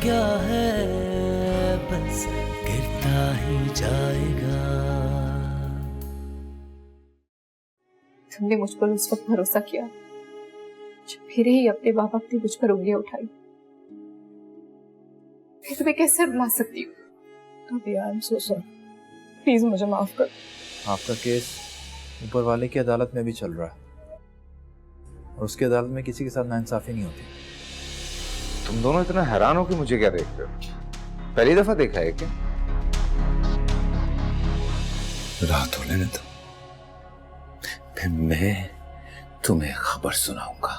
क्या है, बस गिरता ही जाएगा। तुमने मुझ पर उस वक्त भरोसा किया जब मेरे ही अपने माँ बाप ने मुझ पर उंगलियां उठाई। मैं तुम्हें कैसे रुला सकती हूँ? अभी I am so sorry, please मुझे माफ कर। आपका केस ऊपर वाले की अदालत में भी चल रहा है और उसकी अदालत में किसी के साथ नाइंसाफी नहीं होती। तुम दोनों इतना हैरान हो कि मुझे क्या देख रहे हो? पहली दफा देखा है क्या? रात होने दो, फिर मैं तुम्हें खबर सुनाऊंगा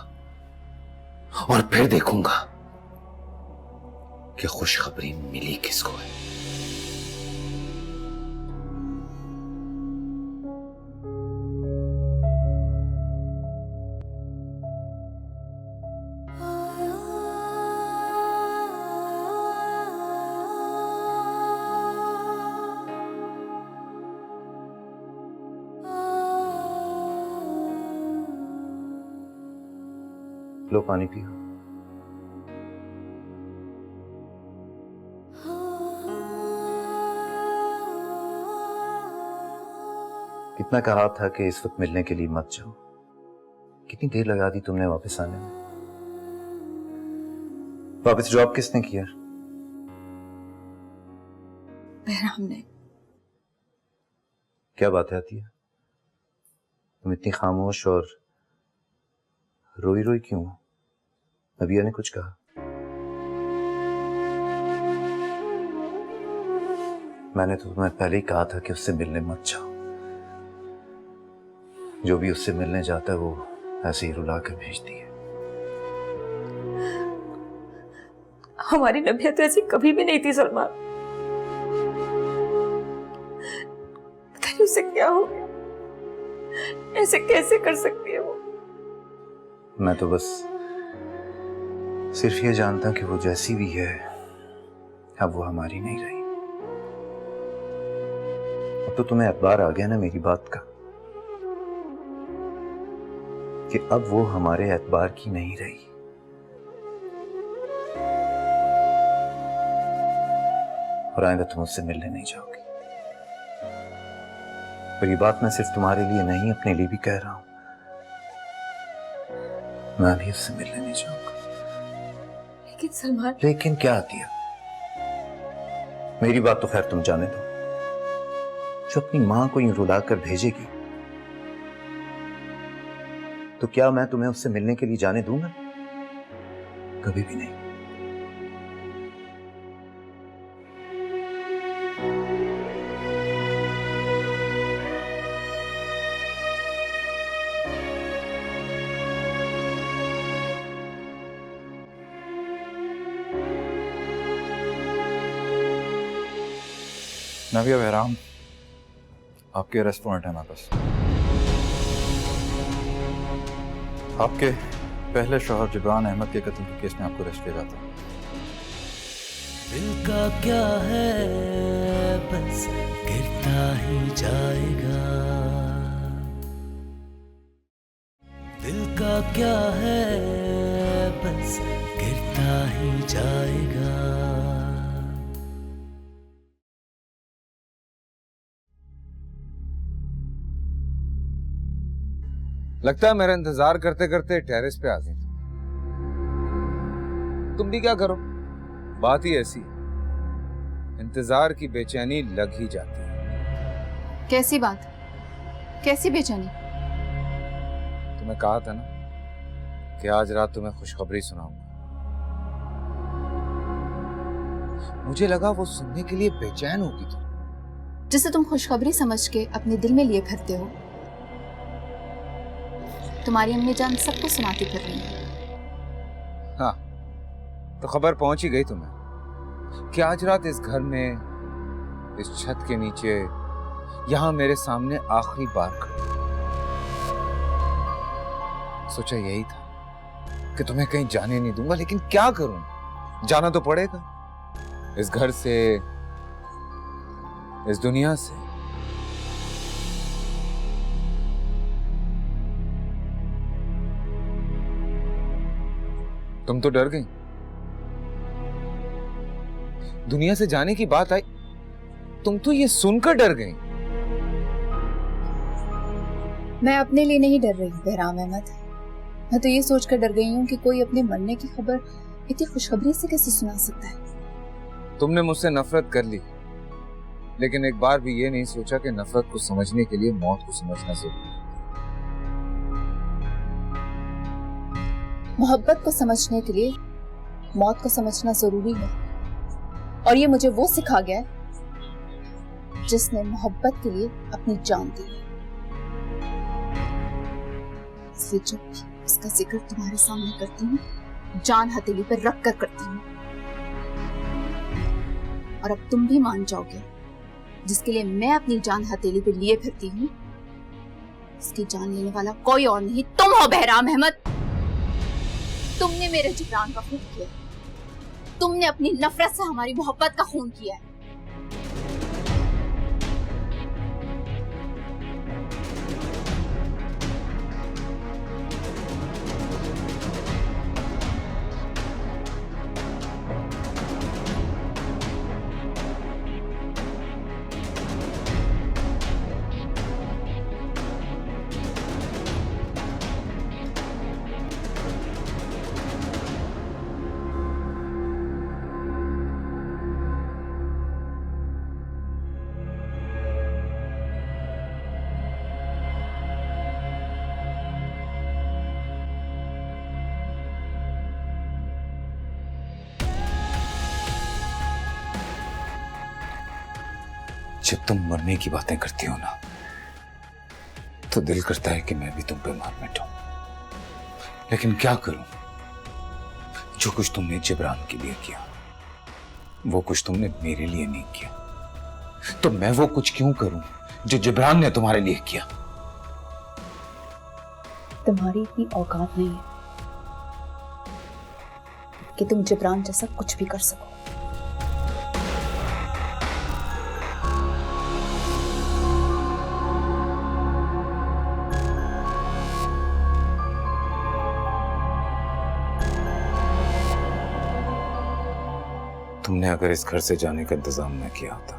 और फिर देखूंगा कि खुशखबरी मिली किसको है। लो पानी पियो। कितना कहा था कि इस वक्त मिलने के लिए मत जाओ। कितनी देर लगा दी तुमने वापस आने में। वापस जॉब किसने किया? बहराम ने। क्या बात है आती है, तुम इतनी खामोश और रोई रोई क्यों? नबिया ने कुछ कहा? मैंने तो तुम्हें पहले ही कहा था कि उससे मिलने मत जाओ। जो भी उससे मिलने जाता है वो ऐसे ही रुला कर भेजती है। हमारी नबिया तो ऐसी कभी भी नहीं थी सलमान। पता नहीं उसे क्या हो गया, ऐसे कैसे कर सकती है वो? मैं तो बस सिर्फ ये जानता हूं कि वो जैसी भी है अब वो हमारी नहीं रही। अब तो तुम्हें एतबार आ गया ना मेरी बात का, कि अब वो हमारे एतबार की नहीं रही। और आइंदा तुम उससे मिलने नहीं जाओगी। पर ये बात मैं सिर्फ तुम्हारे लिए नहीं अपने लिए भी कह रहा हूं। मैं भी उससे मिलने नहीं जाऊंगा। लेकिन सलमान। लेकिन क्या किया? मेरी बात तो खैर तुम जाने दो। जो अपनी मां को यूं रुला कर भेजेगी तो क्या मैं तुम्हें उससे मिलने के लिए जाने दूंगा? कभी भी नहीं। नबिया बहराम, आपके रेस्टोरेंट है हमारे पास। आपके पहले शौहर जिब्रान अहमद के कत्ल के केस में आपको अरेस्ट किया जाता है। दिल का क्या है, बस गिरता ही जाएगा। दिल का क्या है, बस गिरता ही जाएगा। लगता है मेरा इंतजार करते करते टेरेस पे आ गई। तुम भी क्या करो, बात ही ऐसी, इंतजार की बेचैनी लग ही जाती है। कैसी बात, कैसी बेचैनी? तुम्हें कहा था ना कि आज रात तुम्हें खुशखबरी सुनाऊंगा। मुझे लगा वो सुनने के लिए बेचैन होगी तुम। जिसे तुम खुशखबरी समझ के अपने दिल में लिए फिरते हो, तुम्हारी अम्मी जान सबको सुनाती फिर रही है। हाँ, तो खबर पहुंच ही गई तुम्हें कि आज रात इस घर में, इस छत के नीचे, यहां मेरे सामने आखिरी बार खड़ी। सोचा यही था कि तुम्हें कहीं जाने नहीं दूंगा, लेकिन क्या करूं, जाना तो पड़ेगा इस घर से, इस दुनिया से। तुम तो डर गई, दुनिया से जाने की बात आई, तुम तो ये सुनकर डर गई। मैं अपने लिए नहीं डर रही बहराम अहमद, मैं तो ये सोचकर डर गई हूँ कि कोई अपने मरने की खबर इतनी खुशखबरी से कैसे सुना सकता है। तुमने मुझसे नफरत कर ली, लेकिन एक बार भी ये नहीं सोचा कि नफरत को समझने के लिए मौत को समझना जरूरी है। मोहब्बत को समझने के लिए मौत को समझना जरूरी है, और ये मुझे वो सिखा गया है जिसने मोहब्बत के लिए अपनी जान दी है। इसलिए जब भी इसका जिक्र तुम्हारे सामने करती हूँ, जान हथेली पर रख कर करती हूँ। और अब तुम भी मान जाओगे, जिसके लिए मैं अपनी जान हथेली पर लिए फिरती हूँ, इसकी जान लेने वाला कोई और नहीं, तुम हो बहराम अहमद। तुमने मेरे जिब्रान का खून किया, तुमने अपनी नफरत से हमारी मोहब्बत का खून किया है। जब तुम मरने की बातें करती हो ना, तो दिल करता है कि मैं भी तुम पे मार बैठूं, लेकिन क्या करूं? जो कुछ तुमने जिब्रान के लिए किया, वो कुछ तुमने मेरे लिए नहीं किया, तो मैं वो कुछ क्यों करूं जो जिब्रान ने तुम्हारे लिए किया? तुम्हारी इतनी औकात नहीं है कि तुम जिब्रान जैसा कुछ भी कर सको। तुमने अगर इस घर से जाने का इंतजाम न किया होता,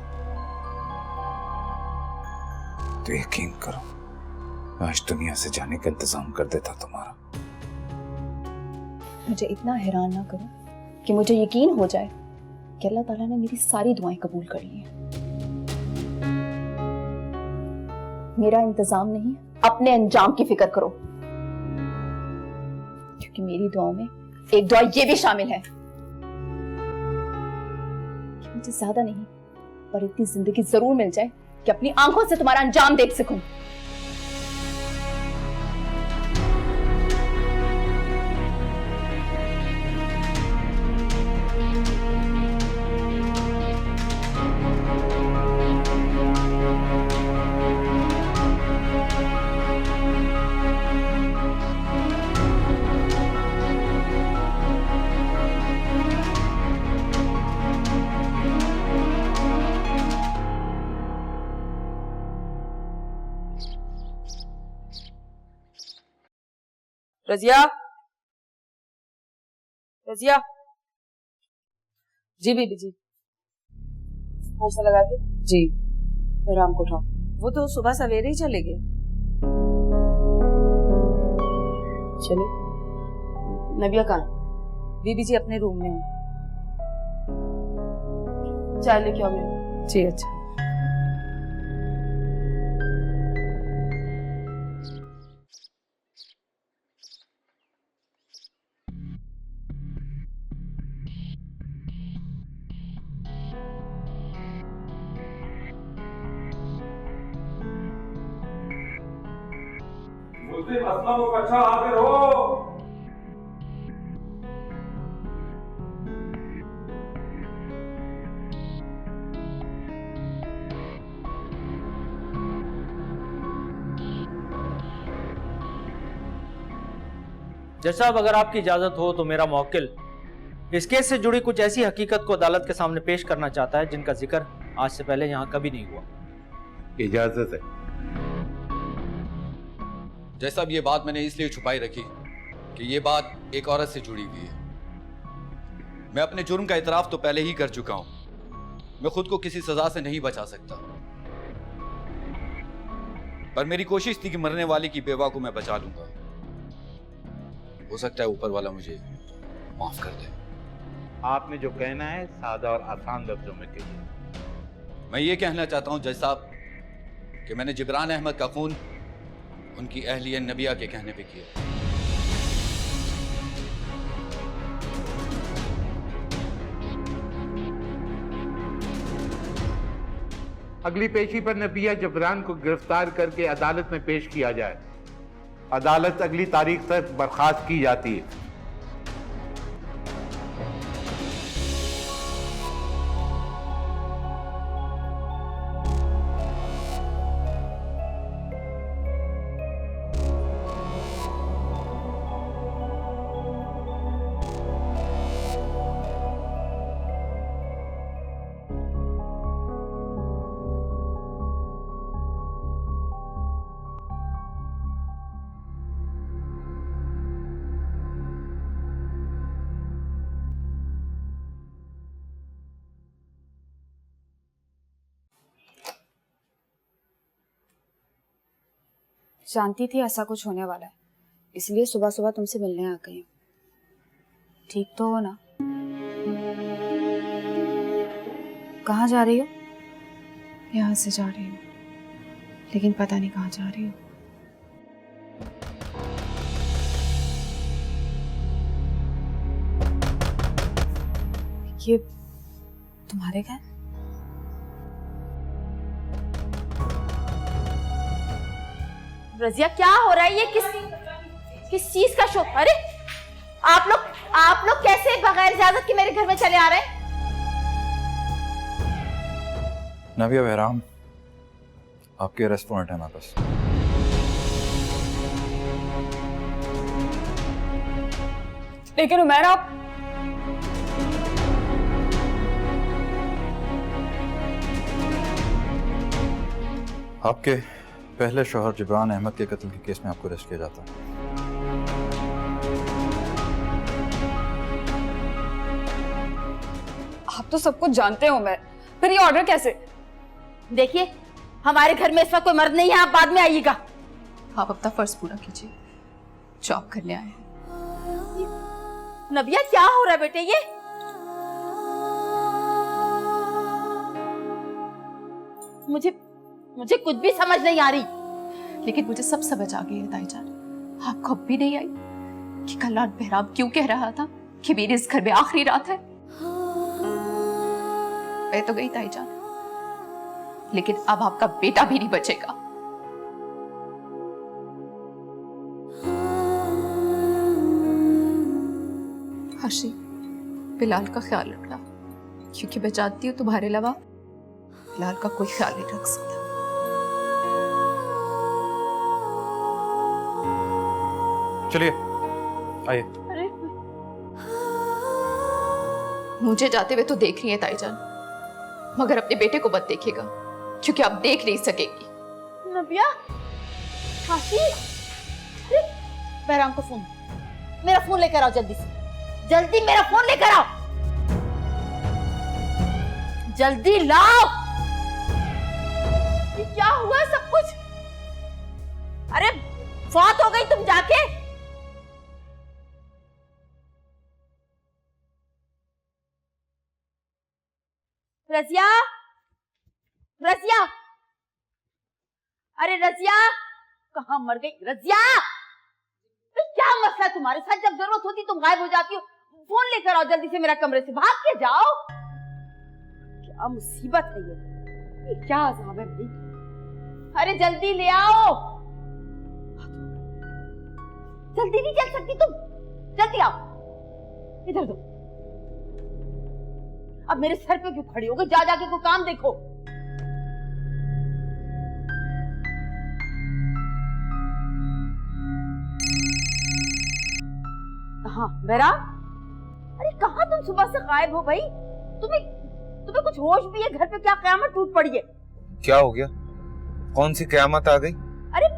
तो यकीन करो मैं आज दुनिया से जाने का इंतजाम कर देता तुम्हारा। मुझे इतना हैरान ना करो कि मुझे यकीन हो जाए कि अल्लाह ताला ने मेरी सारी दुआएं कबूल कर ली हैं। मेरा इंतजाम नहीं, अपने अंजाम की फिक्र करो, क्योंकि मेरी दुआओं में एक दुआ ये भी शामिल है कि मुझे ज्यादा नहीं पर इतनी जिंदगी जरूर मिल जाए कि अपनी आंखों से तुम्हारा अंजाम देख सकूं। रजिया, रजिया। जी बीबी जी। नाश्ता लगा के? जी। राम को उठाओ। वो तो सुबह सवेरे ही चले गए। चले? नबिया कहाँ? बीबी जी अपने रूम में है। चाय लेके आओ मेरे। जी अच्छा। मुस्लिम असलम को अच्छा हाजिर हो। जज साहब, अगर आपकी इजाजत हो तो मेरा मौक्किल इस केस से जुड़ी कुछ ऐसी हकीकत को अदालत के सामने पेश करना चाहता है जिनका जिक्र आज से पहले यहाँ कभी नहीं हुआ। इजाजत है। जज साहब, ये बात मैंने इसलिए छुपाई रखी कि ये बात एक औरत से जुड़ी हुई है। मैं अपने जुर्म का इतराफ तो पहले ही कर चुका हूं, मैं खुद को किसी सजा से नहीं बचा सकता, पर मेरी कोशिश थी कि मरने वाले की बेवा को मैं बचा लूंगा। हो सकता है ऊपर वाला मुझे माफ कर दे। आपने जो कहना है सादा और आसान लफ्जों में कहिए। मैं ये कहना चाहता हूं जज साहब कि मैंने जिब्रान अहमद का खून उनकी अहलिया नबिया के कहने पे किया। अगली पेशी पर नबिया जबरान को गिरफ्तार करके अदालत में पेश किया जाए। अदालत अगली तारीख तक बर्खास्त की जाती है। जानती थी ऐसा कुछ होने वाला है, इसलिए सुबह सुबह तुमसे मिलने आ गई हूँ। ठीक तो हो ना? कहाँ जा रही हो? यहाँ से जा रही हूँ, लेकिन पता नहीं कहाँ जा रही हूँ। ये तुम्हारे घर? रजिया क्या हो रहा है? ये किस चीज का शो? अरे आप लोग कैसे बगैर इजाजत के मेरे घर में चले आ रहे हैं? नबिया बहराम, आपके रेस्टोरेंट है हमारे पास। लेकिन उमैर, आप आपके पहले शौहर जिब्रान अहमद के कत्ल के केस में आपको अरेस्ट किया जाता है। आप तो सब कुछ जानते हो उमैर, फिर ये ऑर्डर कैसे? देखिए, हमारे घर में इस वक्त कोई मर्द नहीं है, आप बाद में आइएगा। आप अपना फर्ज पूरा कीजिए, जॉब करने आए हैं। नबिया क्या हो रहा है बेटे? ये मुझे कुछ भी समझ नहीं आ रही। लेकिन मुझे सब समझ आ गई है ताईजान। आपको अब भी नहीं आई कि कल रात बहराम क्यों कह रहा था कि मेरी इस घर में आखिरी रात है? मैं तो गई ताईजान, लेकिन अब आपका बेटा भी नहीं बचेगा। हर्षी, बिलाल का ख्याल रखना, क्योंकि मैं जानती हूँ तुम्हारे अलावा बिलाल का कोई ख्याल नहीं रख सकता। चलिए आइए। अरे मुझे जाते हुए तो देख रही है ताईजान, मगर अपने बेटे को मत देखिएगा, क्योंकि आप देख नहीं सकेगी। नबिया, हाशी, अरे बहराम को फोन, मेरा फोन लेकर आओ जल्दी से, जल्दी मेरा फोन लेकर आओ, जल्दी लाओ। ये क्या हुआ सब कुछ? अरे फौत हो गई तुम जाके? रजिया, रजिया, अरे रजिया, कहाँ मर गई रजिया? क्या मसला है तुम्हारे साथ? जब जरूरत होती तुम गायब हो जाती हो। फोन लेकर आओ जल्दी से, मेरा कमरे से भाग के जाओ। क्या मुसीबत है ये क्या अज़ाब है भाई? अरे जल्दी ले आओ, जल्दी नहीं चल सकती तुम, जल्दी आओ, इधर दो। अब मेरे सर पे क्यों खड़ी हो गई? जा जाके कोई काम देखो। हाँ बहरा, अरे कहाँ तुम सुबह से गायब हो भाई? तुम्हें कुछ होश भी है? घर पे क्या क़यामत टूट पड़ी है? क्या हो गया? कौन सी क़यामत आ गई? अरे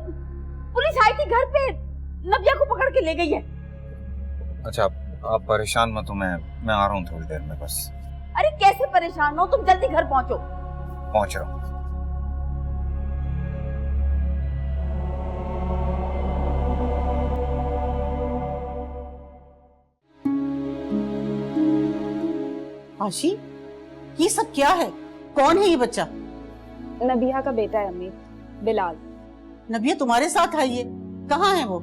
पुलिस आई थी घर पे, नबिया को पकड़ के ले गई है। अच्छा आप परेशान मत हो, मैं आ रहा हूँ थोड़ी देर में बस। अरे कैसे परेशान हो तुम, जल्दी घर पहुंचो। पहुंच रहा हूं। आशी, ये सब क्या है? कौन है ये बच्चा? नबिया का बेटा है अम्मी, बिलाल। नबिया तुम्हारे साथ आई है? कहाँ है वो?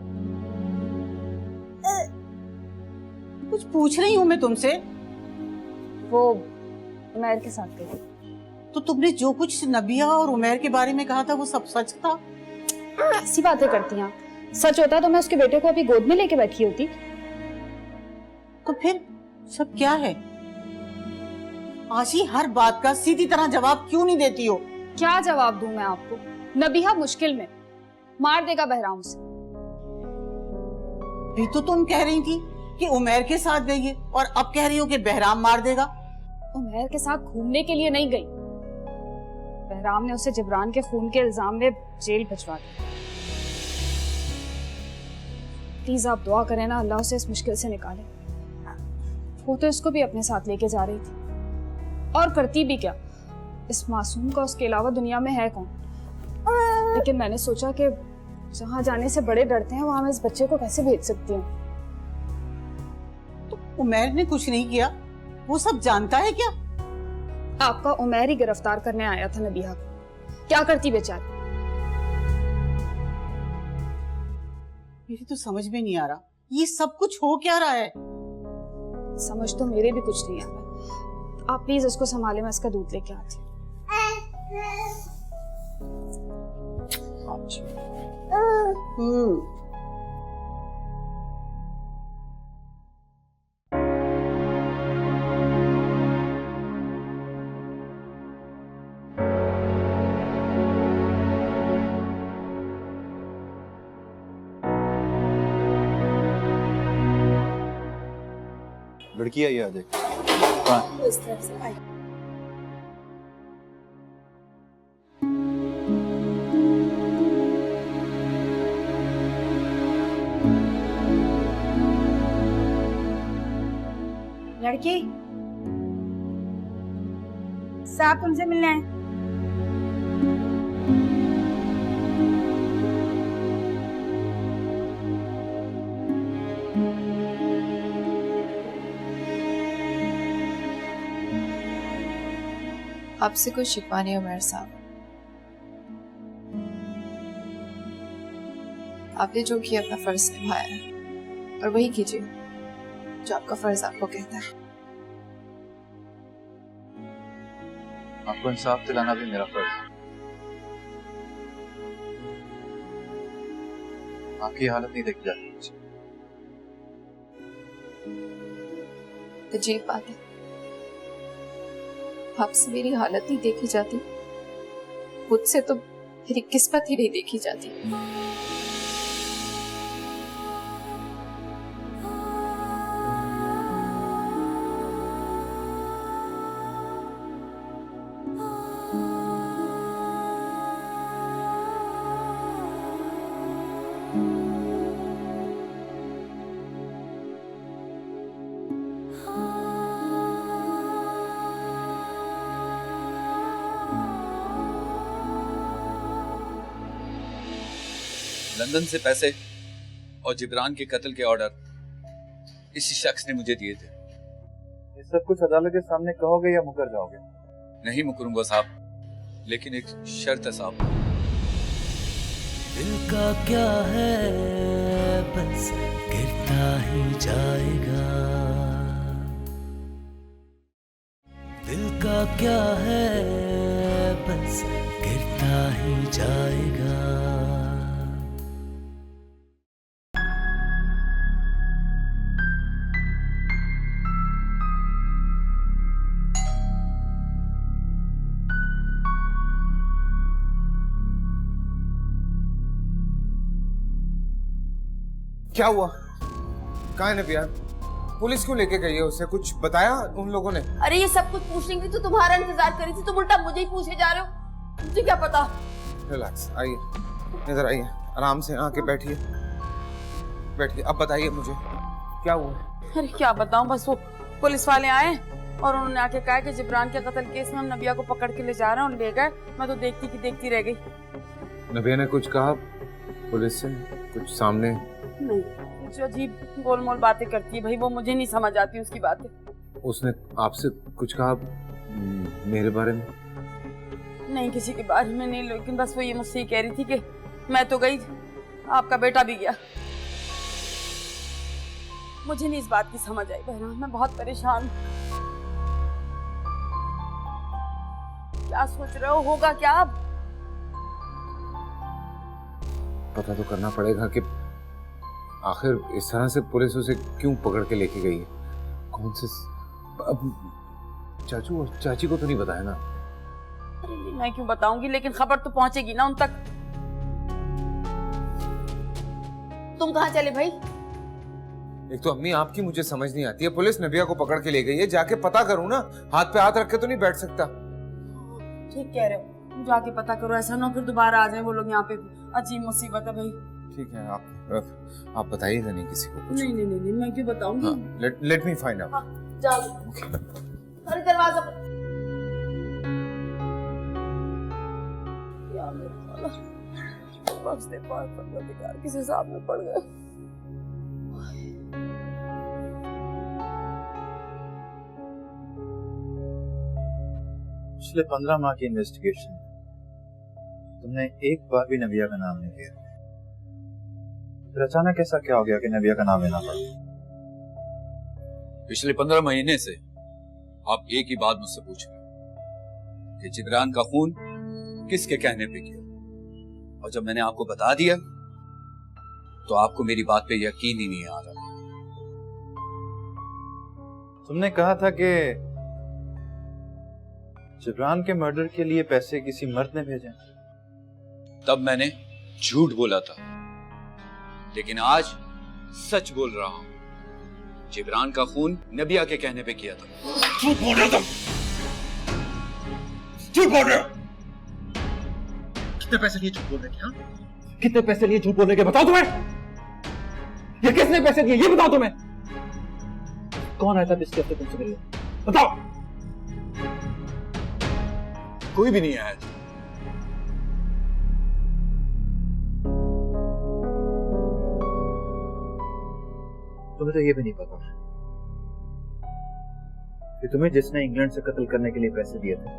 कुछ पूछ रही हूँ मैं तुमसे। वो उमैर के साथ गई। तो तुमने जो कुछ नबिया और उमैर के बारे में कहा था वो सब सच था? कैसी बातें करती हैं? सच होता तो मैं उसके बेटे को अभी गोद में लेके बैठी होती। तो फिर सब क्या है? आशी, हर बात का सीधी तरह जवाब क्यों नहीं देती हो? क्या जवाब दूं मैं आपको? नबिया मुश्किल में, मार देगा बहराम से। भी तो तुम कह रही थी कि उमैर के साथ गई है और अब कह रही हो कि बहराम मार देगा। उमैर के साथ घूमने के लिए नहीं गई, बहराम ने उसे जिब्रान के खून के इल्जाम में जेल भिजवा दिया। प्लीज आप दुआ करें ना, अल्लाह उसे इस मुश्किल से निकाले। वो तो इसको भी अपने साथ लेके जा रही थी, और करती भी क्या, इस मासूम का उसके अलावा दुनिया में है कौन। लेकिन मैंने सोचा कि जहां जाने से बड़े डरते हैं वहां मैं इस बच्चे को कैसे भेज सकती हूँ। तो उमैर ने कुछ नहीं किया, वो सब जानता है क्या? आपका उमैर ही गिरफ्तार करने आया था नबिया को, क्या करती बेचारी। मेरी तो समझ में नहीं आ रहा, ये सब कुछ हो क्या रहा है? समझ तो मेरे भी कुछ नहीं आ रहा। आप प्लीज उसको संभाले, मैं इसका दूध लेके आती हूँ। लड़की आई आज। इस तरफ से आई। लड़की, साहब तुमसे मिलना है। आपसे कोई शिकवा नहीं उमैर साहब। आपने जो किया अपना फर्ज निभाया है, और वही कीजिए जो आपका फर्ज आपको कहता है। आपको इंसाफ दिलाना भी मेरा फर्ज है। आपकी हालत नहीं देखी जाती मुझे। अजीब बात है, आपसे मेरी हालत नहीं देखी जाती, मुझसे तो मेरी किस्मत ही नहीं देखी जाती। लंदन से पैसे और जिब्रान के कत्ल के ऑर्डर इसी शख्स ने मुझे दिए थे। ये सब कुछ अदालत के सामने कहोगे या मुकर जाओगे? नहीं मुकरूंगा साहब, लेकिन एक शर्त है साहब। दिल का क्या है बस गिरता ही जाएगा, दिल का क्या है बस गिरता ही जाएगा। क्या हुआ? कहाँ है नबिया? पुलिस क्यों लेके गई है उसे? कुछ बताया उन लोगों ने? अरे ये सब कुछ पूछने की तो तुम्हारा इंतजार करी थी, तुम उल्टा मुझे ही पूछे जा रहे हो। मुझे क्या पता। रिलैक्स, आइए इधर आइए, आराम से आके बैठिए बैठिए। अब बताइए मुझे क्या हुआ? अरे क्या बताऊं, बस वो पुलिस वाले आए, और उन्होंने आके कहा कि जिब्रान के कत्ल केस में हम नबिया को पकड़ के ले जा रहे हैं और ले गए। मैं तो देखती की देखती रह गई। नबिया ने कुछ कहा पुलिस से? कुछ सामने? नहीं, कुछ अजीब गोलमोल बातें करती है भाई, वो मुझे नहीं समझ आती उसकी बातें। उसने आपसे कुछ कहा मेरे बारे में? नहीं, किसी के बारे में नहीं, लेकिन बस वो ये मुझसे कह रही थी कि मैं तो गई, आपका बेटा भी गया। मुझे नहीं इस बात की समझ आई बहरा, मैं बहुत परेशान हूँ। क्या सोच रहे हो, होगा क्या अब? पता तो करना पड़ेगा कि आखिर इस तरह से पुलिस उसे क्यों पकड़ के लेके गई है। कौन से अब चाचू और चाची को तो नहीं बताया ना? मैं क्यों बताऊंगी, लेकिन खबर तो पहुंचेगी ना उन तक। तुम कहाँ चले भाई? एक तो अम्मी आपकी मुझे समझ नहीं आती है, पुलिस नबिया को पकड़ के ले गई है, जाके पता करूं ना, हाथ पे हाथ रख के तो नहीं बैठ सकता। ठीक कह रहे हो, जाके पता करो, ऐसा ना फिर दोबारा आ जाए वो लोग यहाँ पे। अजीब मुसीबत है भाई। ठीक है, आप बताइएगा नहीं किसी को कुछ? नहीं नहीं नहीं, मैं क्यों बताऊंगी। हाँ, लेट मी फाइंड आउट। जाओ। अरे दरवाजा किस हिसाब में पड़ गया। पिछले 15 माह की इन्वेस्टिगेशन तुमने एक बार भी नबिया का नाम नहीं लिया, फिर अचानक ऐसा क्या हो गया कि नबिया का नाम लेना पड़ा? पिछले 15 महीने से आप एक ही बात मुझसे पूछ रहे हैं कि जिब्रान का खून किसके कहने पे किया, और जब मैंने आपको बता दिया तो आपको मेरी बात पे यकीन ही नहीं आ रहा। तुमने कहा था कि जिब्रान के मर्डर के लिए पैसे किसी मर्द ने भेजे, तब मैंने झूठ बोला था, लेकिन आज सच बोल रहा हूं। जिब्रान का खून नबिया के कहने पे किया था। झूठ बोल रहे हो तुम, झूठ बोल रहे हो। कितने पैसे लिए झूठ बोलने के? हाँ, कितने पैसे लिए झूठ बोलने के बताओ तुम्हें? ये किसने पैसे दिए ये बताओ तुम्हें? कौन आया था पिछले हफ्ते तुमसे मिलने? बताओ। कोई भी नहीं आया था। तुम्हें तो ये भी नहीं पता कि तुम्हें जिसने इंग्लैंड से कत्ल करने के लिए पैसे दिए थे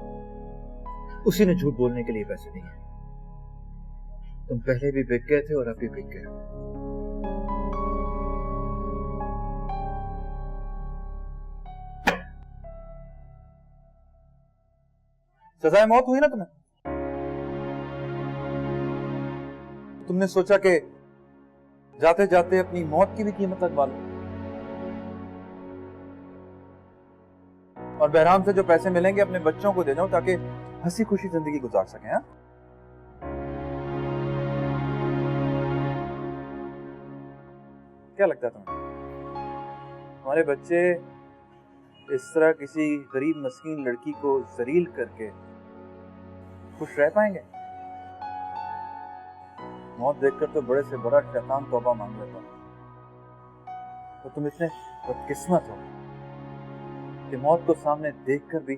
उसी ने झूठ बोलने के लिए पैसे दिए। तुम पहले भी बिक गए थे और अब भी बिक गए। सजाए मौत हुई ना तुम्हें? तुमने सोचा कि जाते जाते अपनी मौत की भी कीमत लगवा लो, और बहराम से जो पैसे मिलेंगे अपने बच्चों को दे जाओ ताकि हंसी खुशी जिंदगी गुजार सकें। हाँ? क्या लगता है तुम्हें, हमारे बच्चे इस तरह किसी गरीब मस्कीन लड़की को जलील करके खुश रह पाएंगे? मौत देखकर तो बड़े से बड़ा शैतान तौबा मांग लेता, तो तुम इतने बदकिस्मत हो कि मौत को सामने देखकर भी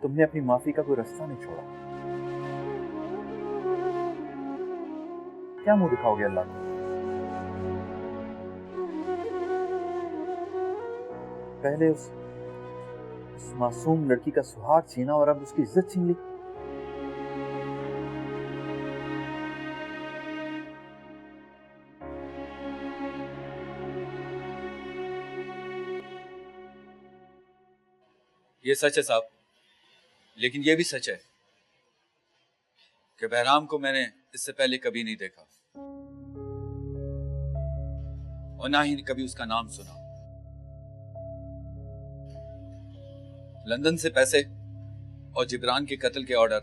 तुमने अपनी माफी का कोई रास्ता नहीं छोड़ा। क्या मुंह दिखाओगे अल्लाह को? पहले उस मासूम लड़की का सुहाग छीना और अब उसकी इज्जत छीन ली। ये सच है साहब, लेकिन ये भी सच है कि बहराम को मैंने इससे पहले कभी नहीं देखा और ना ही कभी उसका नाम सुना। लंदन से पैसे और जिब्रान के कत्ल के ऑर्डर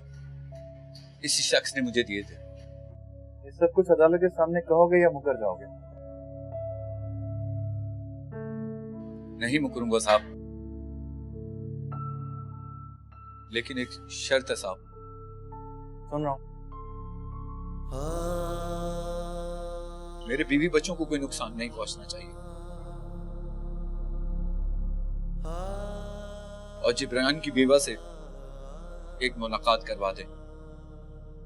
इसी शख्स ने मुझे दिए थे। ये सब कुछ अदालत के सामने कहोगे या मुकर जाओगे? नहीं मुकरूंगा साहब, लेकिन एक शर्त है साहब। सुन रहा हूं। मेरे बीवी बच्चों को कोई नुकसान नहीं पहुंचना चाहिए। और जिब्रान की बीवा से एक मुलाकात करवा दे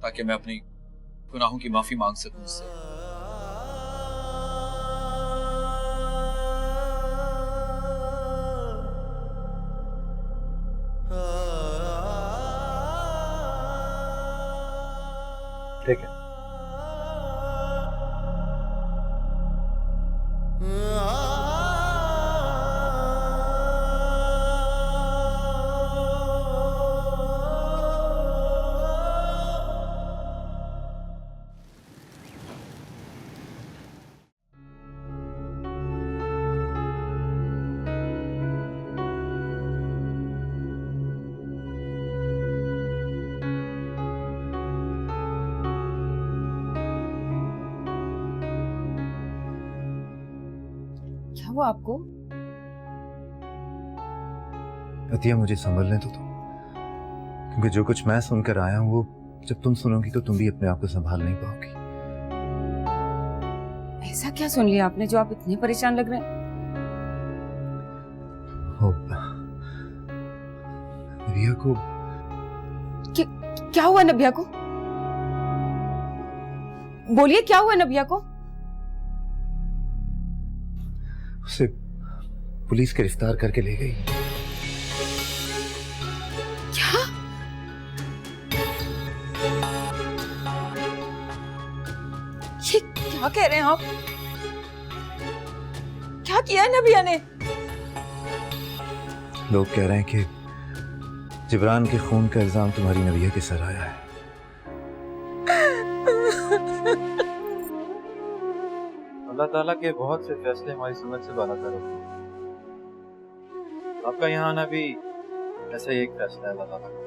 ताकि मैं अपनी गुनाहों की माफी मांग सकूं उससे। ठीक है। क्या हुआ आपको? अतिया, मुझे संभलने तो तुम, क्योंकि जो कुछ मैं सुनकर आया हूं वो जब तुम सुनोगी तो तुम भी अपने आप को संभाल नहीं पाओगी। ऐसा क्या सुन लिया आपने जो आप इतने परेशान लग रहे हैं? नबिया को क्या हुआ नबिया को? बोलिए क्या हुआ नबिया को? उसे पुलिस गिरफ्तार करके ले गई। क्या? ये क्या कह रहे हैं आप? क्या किया है नबिया ने? लोग कह रहे हैं कि जिब्रान के खून का इल्जाम तुम्हारी नबिया के सर आया है। अल्लाह ताला के बहुत से फैसले हमारी समझ से बालातर होते हैं। आपका यहाँ आना भी ऐसा ही एक फैसला है अल्लाह ताला का।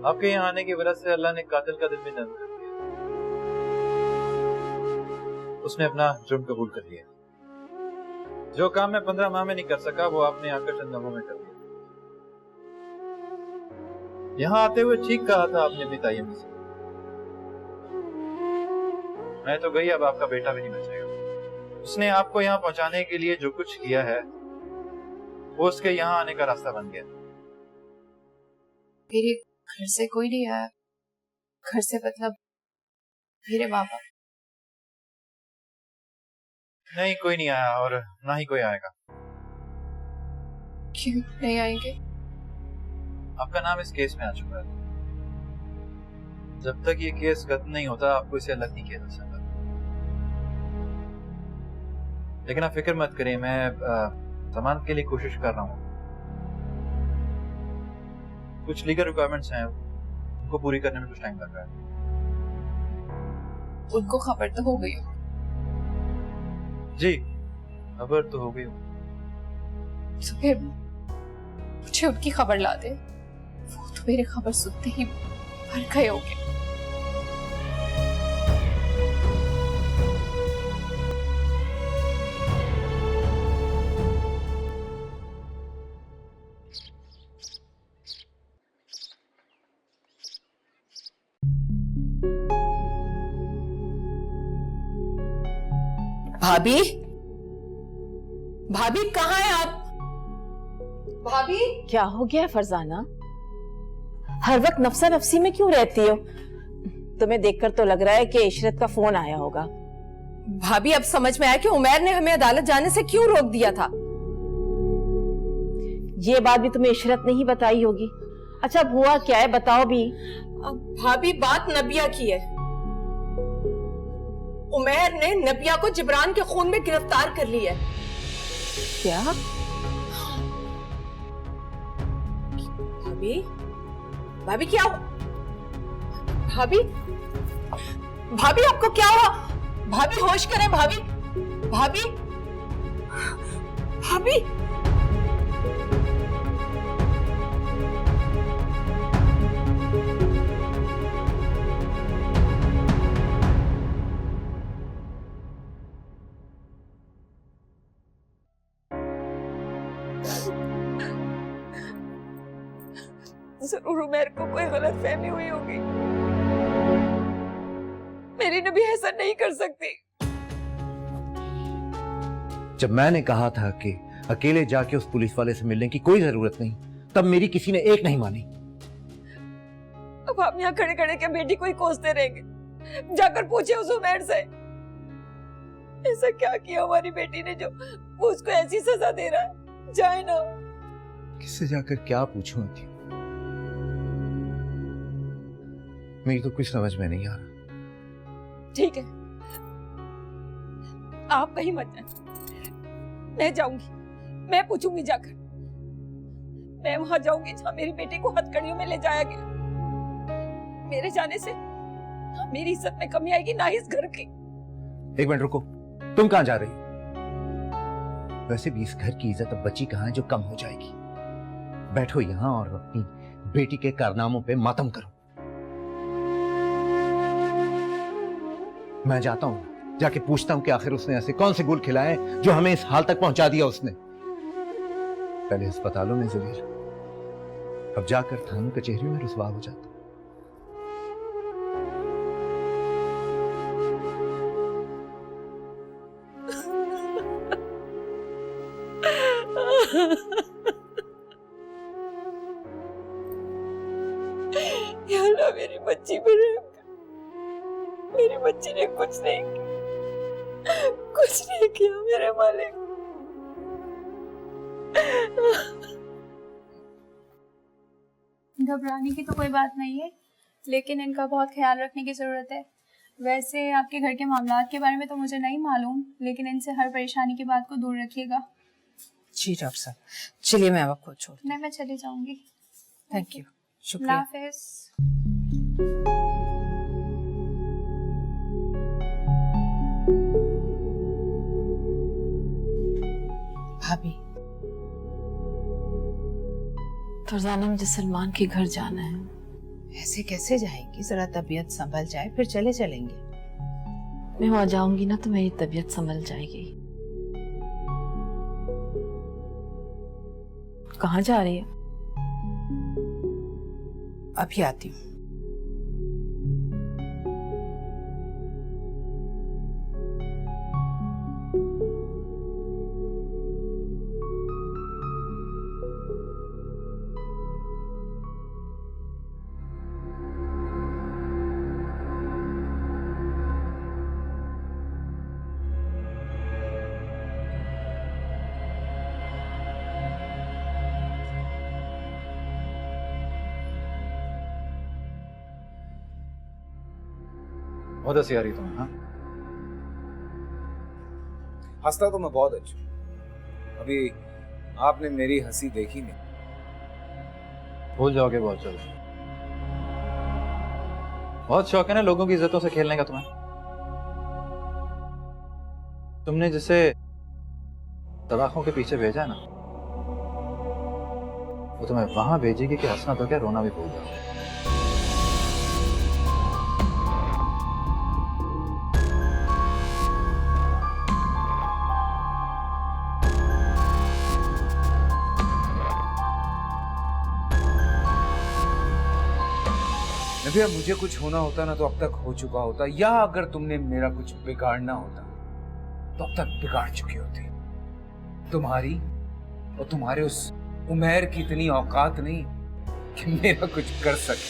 आपके यहाँ आने की वजह से अल्लाह ने कातिल का दिल भी नर्म कर दिया। उसने अपना जुर्म कबूल कर लिया। जो काम मैं 15 माह में नहीं कर सका वो आपने आकर चंद लम्हों में कर दिया। यहाँ आते हुए ठीक कहा था आपने अपनी तायम से। मैं तो गई, अब आपका बेटा भी नहीं बचेगा। उसने आपको यहाँ पहुंचाने के लिए जो कुछ किया है वो उसके यहाँ आने का रास्ता बन गया। मेरे घर से कोई नहीं आया। घर से मतलब मेरे माँ बाप। नहीं, कोई नहीं आया और ना ही कोई आएगा। क्यों नहीं आएंगे? आपका नाम इस केस में आ चुका है। जब तक ये केस खत्म नहीं होता आपको इसे अलग नहीं किया जा सकता। लेकिन आप फिक्र मत करिए, मैं जमानत के लिए कोशिश कर रहा हूँ। कुछ लीगल रिक्वायरमेंट्स हैं, उनको पूरी करने में कुछ टाइम लग रहा है। उनको खबर तो हो गई हो? जी, खबर तो हो गई हो। तो फिर मुझे उनकी खबर ला दे। वो तो मेरे खबर सुनते ही मर गए होंगे। भाभी, भाभी कहाँ हैं आप? भाभी, क्या हो गया फरजाना? हर वक्त नफ्सा नफ्सी में क्यों रहती हो? तुम्हें देखकर तो लग रहा है कि इशरत का फोन आया होगा। भाभी अब समझ में आया कि उमैर ने हमें अदालत जाने से क्यों रोक दिया था। ये बात भी तुम्हें इशरत नहीं बताई होगी। अच्छा अब हुआ क्या है, बताओ भी। भाभी बात नबिया की है। उमैर ने नबिया को जिब्रान के खून में गिरफ्तार कर लिया है। क्या? भाभी, भाभी क्या हुआ? भाभी, भाभी आपको क्या हुआ? भाभी होश करें भाभी, भाभी, भाभी। जरूर उमैर को कोई गलतफहमी हुई होगी। मेरी नबी ऐसा नहीं कर सकती। जब मैंने कहा था कि अकेले जाके उस पुलिस वाले से मिलने की कोई जरूरत नहीं, तब मेरी किसी ने एक नहीं मानी। अब आप यहाँ खड़े खड़े के बेटी को ही कोसते रहेंगे? जाकर पूछे उस उमैर से, ऐसा क्या किया हमारी बेटी ने जो वो उसको ऐसी सजा दे रहा है? जाए ना। किससे जाकर क्या पूछूं? मेरी तो कुछ समझ में नहीं आ रहा। ठीक है, आप कहीं मत जाए, मैं जाऊंगी, मैं पूछूंगी जाकर। मैं वहां जाऊंगी जहां मेरी बेटी को हथकड़ियों में ले जाया गया। मेरे जाने से ना मेरी इज्जत में कमी आएगी, ना इस घर की। एक मिनट रुको, तुम कहां जा रही हो? वैसे भी इस घर की इज्जत अब बची कहां है जो कम हो जाएगी। बैठो यहां और अपनी बेटी के कारनामों पे मातम करो। मैं जाता हूं, जाके पूछता हूं कि आखिर उसने ऐसे कौन से गुल खिलाए जो हमें इस हाल तक पहुंचा दिया उसने। पहले अस्पतालों में जलील, अब जाकर थानों कचहरियों में रुसवा हो जाता। या अल्लाह, मेरी बच्ची पर रहम कर। मेरी बच्ची ने कुछ नहीं किया, कुछ नहीं किया मेरे मालिक। घबराने की तो कोई बात नहीं है, लेकिन इनका बहुत ख्याल रखने की ज़रूरत है। वैसे आपके घर के मामलात के बारे में तो मुझे नहीं मालूम, लेकिन इनसे हर परेशानी की बात को दूर रखिएगा। जी डॉक्टर साहब, चलिए मैं आपको छोड़। नहीं, मैं चली जाऊंगी। थैंक यू, अल्लाह शुक्रिया। हाफिज़। भाभी, फरजाना, मुझे सलमान के घर जाना है। ऐसे कैसे जाएंगी? जरा तबीयत संभल जाए फिर चले चलेंगे। मैं वहां जाऊंगी ना तो मेरी तबीयत संभल जाएगी। कहाँ जा रही है? अभी आती हूँ। बहुत हंसी आ रही तुम्हें? हाँ, हंसता तो मैं बहुत अच्छा। अभी आपने मेरी हंसी देखी नहीं। भूल जाओगे बहुत जल्द। बहुत शौक है ना लोगों की इज्जतों से खेलने का तुम्हें। तुमने जिसे तबाखों के पीछे भेजा है ना, वो तुम्हें वहां भेजेगी कि हंसना तो क्या रोना भी भूल जाओ। नबिया, मुझे कुछ होना होता ना तो अब तक हो चुका होता, या अगर तुमने मेरा कुछ बिगाड़ना होता तो अब तक बिगाड़ चुकी होती। तुम्हारी और तुम्हारे उस उमैर की इतनी औकात नहीं कि मेरा कुछ कर सके।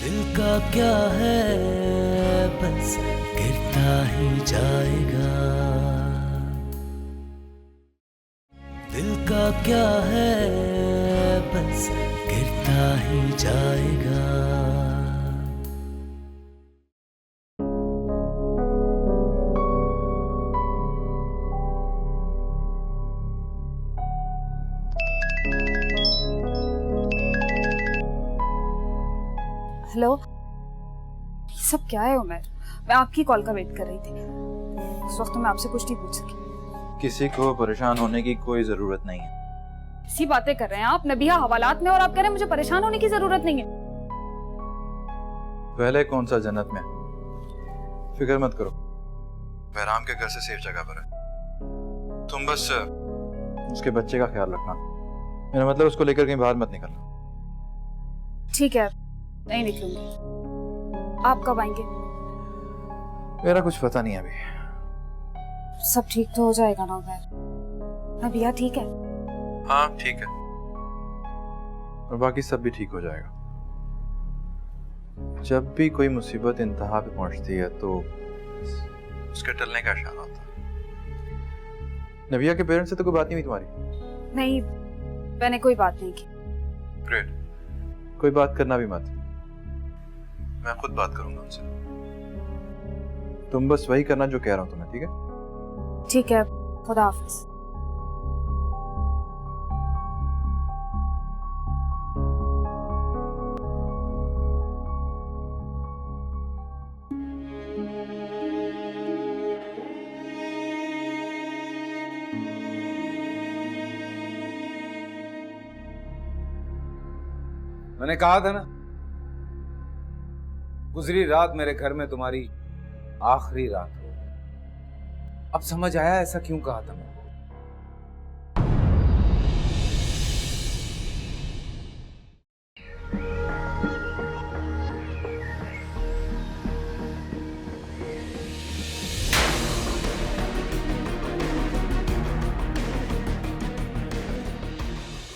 दिल का क्या है बस गिरता ही जाएगा, दिल का क्या है बस गिरता ही जाएगा। हेलो, ये सब क्या है उमैर? मैं आपकी कॉल का वेट कर रही थी। उस वक्त मैं आपसे कुछ नहीं पूछ सकी। किसी को परेशान होने की कोई जरूरत नहीं है। इसी बातें कर रहे हैं आप नबिया हवालात में, और आप कह रहे हैं मुझे परेशान होने की जरूरत नहीं है। पहले कौन सा जन्नत में? फिक्र मत करो, बहराम के घर से सेफ जगह पर है। तुम बस उसके बच्चे का ख्याल रखना। मेरा मतलब उसको लेकर कहीं बाहर मत निकलना। ठीक है, नहीं निकलूंगी। आप कब आएंगे? मेरा कुछ पता नहीं अभी। सब ठीक तो हो जाएगा ना उमैर? नबिया ठीक है? हाँ ठीक है। और बाकी सब भी ठीक हो जाएगा। जब भी कोई मुसीबत इंतहा पे पहुंचती है तो उसके टलने का इशारा होता है। नबिया के पेरेंट्स से तो कोई बात नहीं हुई तुम्हारी? नहीं, मैंने कोई बात नहीं की। ग्रेट, कोई बात करना भी मत, मैं खुद बात करूंगा उनसे। तुम बस वही करना जो कह रहा हूं तुम्हें, ठीक है? ठीक है, खुदा हाफिज। मैंने कहा था ना, गुजरी रात मेरे घर में तुम्हारी आखिरी रात हो। अब समझ आया ऐसा क्यों कहा था मैंने।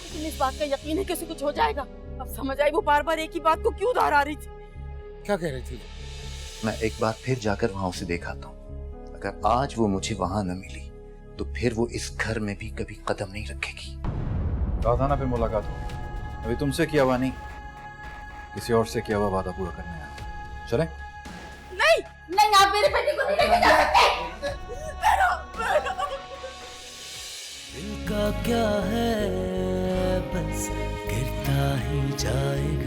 लेकिन इस बात का यकीन है कि उसे कुछ हो जाएगा। अब समझ आई वो बार बार एक ही बात को क्यों दोहरा रही थी। क्या कह रही थी? मैं एक बार फिर जाकर वहां उसे देखा था। अगर आज वो मुझे वहां न मिली तो फिर वो इस घर में भी कभी कदम नहीं रखेगी। कहा था ना फिर मुलाकात होगी। अभी तुमसे किया हुआ नहीं, किसी और से किया हुआ वादा पूरा करने आया। चलें? नहीं नहीं, आप मेरे बेटे को नहीं लेके जा सकते। दिल का क्या है, बस गिरता ही जाएगा।